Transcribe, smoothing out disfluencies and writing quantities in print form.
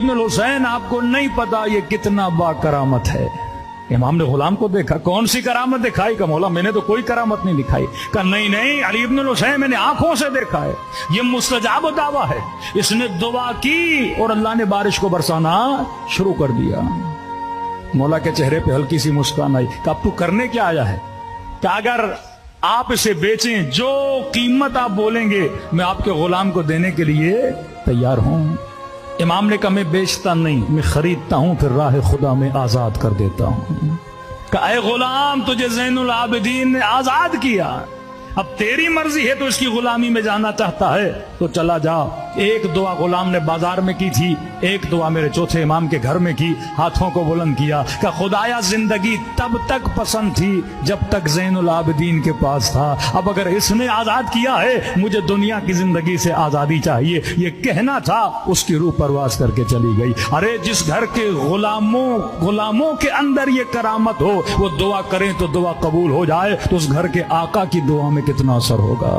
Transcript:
हुसैन आपको नहीं पता ये कितना बा करामत है। इमाम ने गुलाम को देखा, कौन सी करामत दिखाई? का मौला मैंने तो कोई करामत नहीं दिखाई। कहा नहीं नहीं अली इब्न हुसैन मैंने आंखों से देखा है, ये मुस्तजाब दावा है। इसने दुआ की और अल्लाह ने बारिश को बरसाना शुरू कर दिया। मौला के चेहरे पे हल्की सी मुस्कान आई। कहा अब तू करने क्या आया है? कि अगर आप इसे बेचें, जो कीमत आप बोलेंगे मैं आपके गुलाम को देने के लिए तैयार हूं। इमाम ने कहा मैं बेचता नहीं, मैं खरीदता हूं, फिर राह खुदा में आजाद कर देता हूं। कहा ऐ गुलाम तुझे ज़ैनुल आबिदीन ने आजाद किया, अब तेरी मर्जी है तो इसकी गुलामी में जाना चाहता है तो चला जा। एक दुआ गुलाम ने बाजार में की थी, एक दुआ मेरे चौथे इमाम के घर में की, हाथों को बुलंद किया। का खुदाया जिंदगी तब तक पसंद थी जब तक ज़ैनुल आबिदीन के पास था, अब अगर इसने आजाद किया है मुझे दुनिया की जिंदगी से आजादी चाहिए। ये कहना था, उसकी रूह परवास करके चली गई। अरे जिस घर के गुलामों के अंदर ये करामत हो, वो दुआ करें तो दुआ कबूल हो जाए, तो उस घर के आका की दुआ में कितना असर होगा।